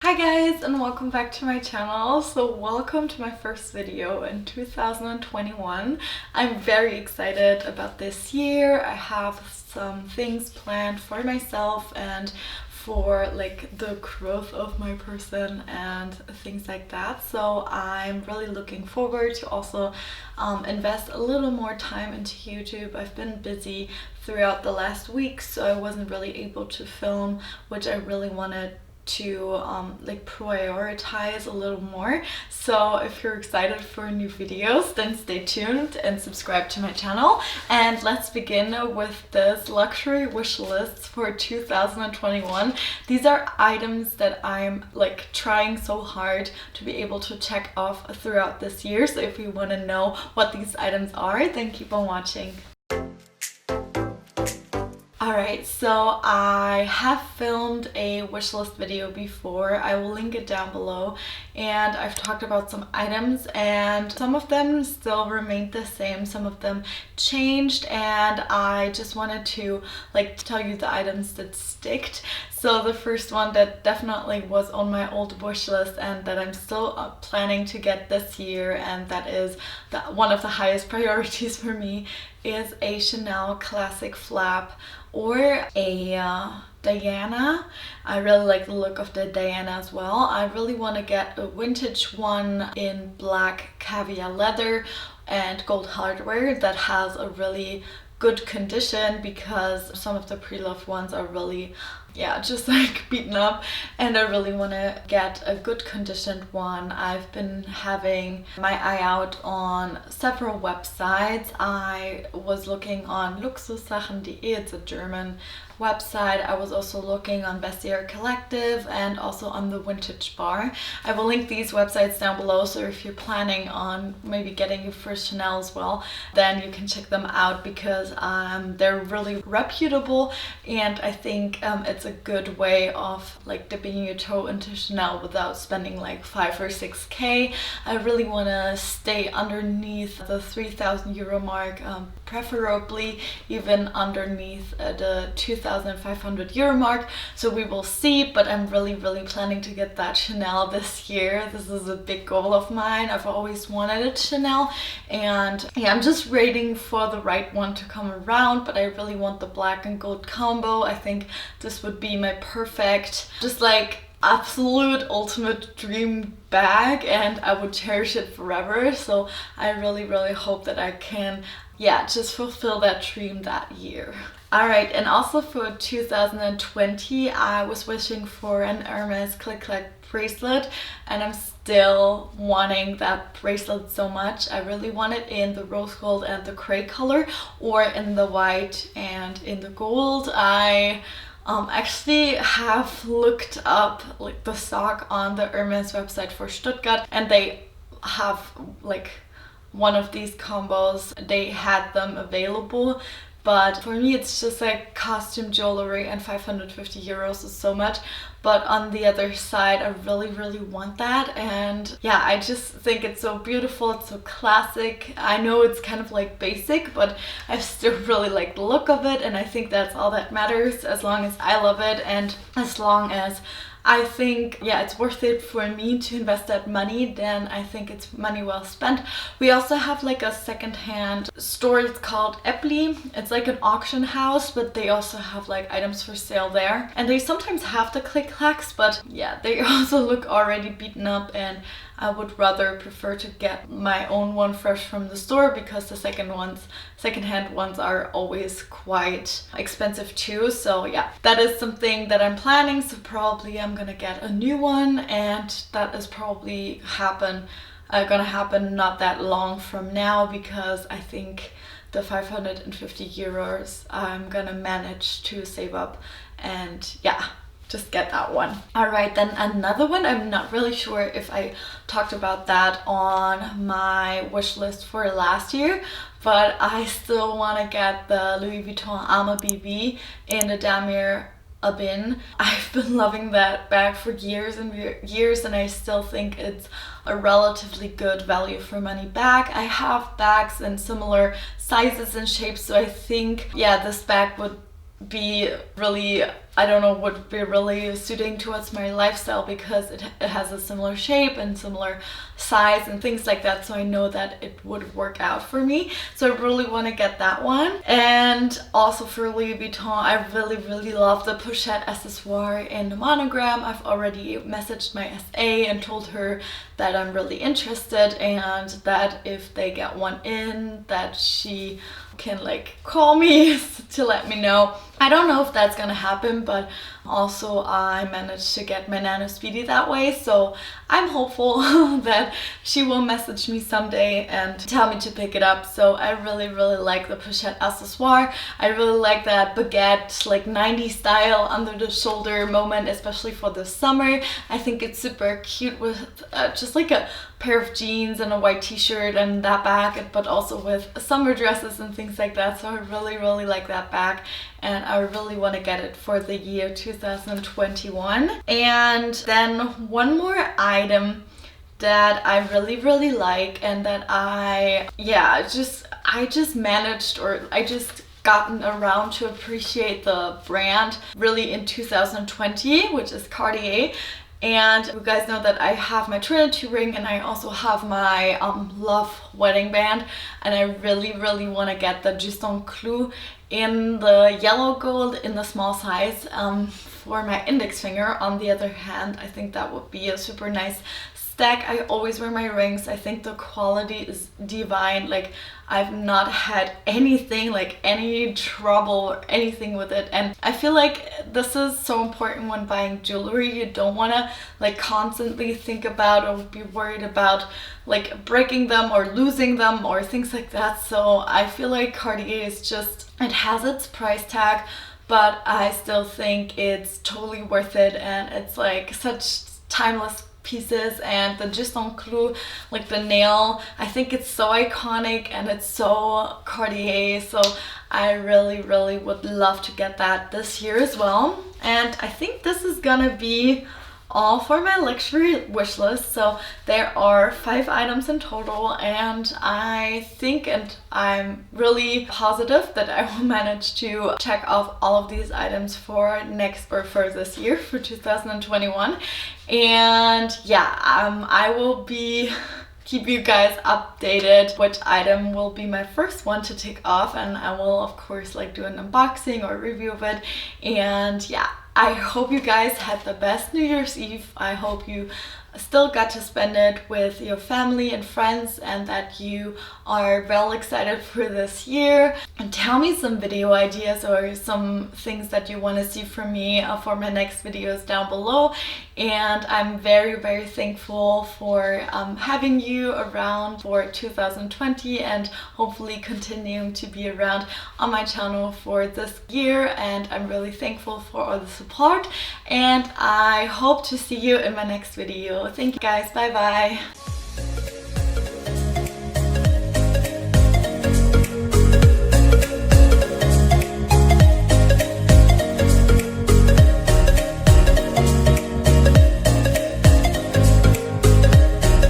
Hi guys, and welcome back to my channel. So welcome to my first video in 2021. I'm very excited about this year. I have some things planned for myself and for like the growth of my person and things like that. So I'm really looking forward to also invest a little more time into YouTube. I've been busy throughout the last week, so I wasn't really able to film, which I really wanted to like prioritize a little more. So if you're excited for new videos, then stay tuned and subscribe to my channel. And let's begin with this luxury wish list for 2021. These are items that I'm like trying so hard to be able to check off throughout this year. So if you want to know what these items are, then keep on watching. Alright, so I have filmed a wishlist video before. I will link it down below, and I've talked about some items and some of them still remained the same, some of them changed, and I just wanted to like tell you the items that sticked. So the first one that definitely was on my old wish list and that I'm still planning to get this year, and that is one of the highest priorities for me, is a Chanel classic flap or a Diana. I really like the look of the Diana as well. I really want to get a vintage one in black caviar leather and gold hardware that has a really good condition, because some of the pre-loved ones are really just like beaten up, and I really want to get a good conditioned one. I've been having my eye out on several websites. I was looking on Luxussachen.de, it's a German website. I was also looking on Bestiaire Collective and also on the Vintage Bar. I will link these websites down below, so if you're planning on maybe getting your first Chanel as well, then you can check them out, because they're really reputable, and I think it's a good way of like dipping your toe into Chanel without spending like 5 or 6k. I really want to stay underneath the 3,000 euro mark, preferably even underneath the 2,500 euro mark. So we will see, but I'm really planning to get that Chanel this year. This is a big goal of mine. I've always wanted a Chanel, and yeah, I'm just waiting for the right one to come around, but I really want the black and gold combo. I think this would be my perfect, just like absolute ultimate dream bag, and I would cherish it forever. So I really hope that I can just fulfill that dream that year. Alright, and also for 2020 I was wishing for an Hermes click clack bracelet, and I'm still wanting that bracelet so much. I really want it in the rose gold and the gray color, or in the white and in the gold. I actually have looked up like the stock on the Hermes website for Stuttgart, and they have like one of these combos. They had them available, but for me it's just like costume jewelry, and 550 euros is so much. But on the other side, I really want that, and yeah, I just think it's so beautiful, it's so classic. I know it's kind of like basic, but I still really like the look of it, and I think that's all that matters. As long as I love it, and as long as I think it's worth it for me to invest that money, then I think it's money well spent. We also have like a second-hand store. It's called Eppley. It's like an auction house, but they also have like items for sale there, and they sometimes have the click clacks, but yeah, they also look already beaten up, and I would rather prefer to get my own one fresh from the store, because the second-hand ones are always quite expensive too. So yeah, that is something that I'm planning. So probably I'm gonna get a new one, and that is probably gonna happen not that long from now, because I think the 550 euros I'm gonna manage to save up, and just get that one. Alright, then another one, I'm not really sure if I talked about that on my wish list for last year, but I still want to get the Louis Vuitton Arme BV in the damier Abin. I've been loving that bag for years and years, and I still think it's a relatively good value for money bag. I have bags in similar sizes and shapes, so I think this bag would be really, I don't know, would be really suiting towards my lifestyle because it has a similar shape and similar size and things like that, so I know that it would work out for me. So I really want to get that one. And also for Louis Vuitton, I really love the pochette accessoire in the monogram. I've already messaged my SA and told her that I'm really interested and that if they get one in, that she can like call me to let me know. I don't know if that's gonna happen, but also I managed to get my Nano Speedy that way, so I'm hopeful that she will message me someday and tell me to pick it up. So I really like the pochette accessoire. I really like that baguette, like 90s style under the shoulder moment, especially for the summer. I think it's super cute with just like a pair of jeans and a white t-shirt and that bag, but also with summer dresses and things like that. So I really like that bag, and I really want to get it for the year 2021. And then one more item that I really like, and that I just managed, or I just gotten around to appreciate the brand really in 2020, which is Cartier. And you guys know that I have my Trinity ring, and I also have my Love wedding band, and I really want to get the Juste Clou in the yellow gold in the small size for my index finger. On the other hand, I think that would be a super nice stack. I always wear my rings. I think the quality is divine. Like, I've not had anything, like any trouble or anything with it, and I feel like this is so important when buying jewelry. You don't want to like constantly think about or be worried about like breaking them or losing them or things like that. So I feel like Cartier is just, it has its price tag, but I still think it's totally worth it, and it's like such timeless pieces. And the Juste Clou, like the nail, I think it's so iconic and it's so Cartier, so I really would love to get that this year as well. And I think this is gonna be all for my luxury wish list. So there are 5 items in total, and I think, and I'm really positive that I will manage to check off all of these items for next, or for this year, for 2021. And yeah, I will be keep you guys updated which item will be my first one to tick off, and I will of course like do an unboxing or review of it. And yeah, I hope you guys had the best New Year's Eve. I hope you still got to spend it with your family and friends, and that you are well excited for this year. And tell me some video ideas or some things that you want to see from me for my next videos down below. And I'm very thankful for having you around for 2020, and hopefully continuing to be around on my channel for this year. And I'm really thankful for all the support, and I hope to see you in my next video. Thank you guys, bye bye.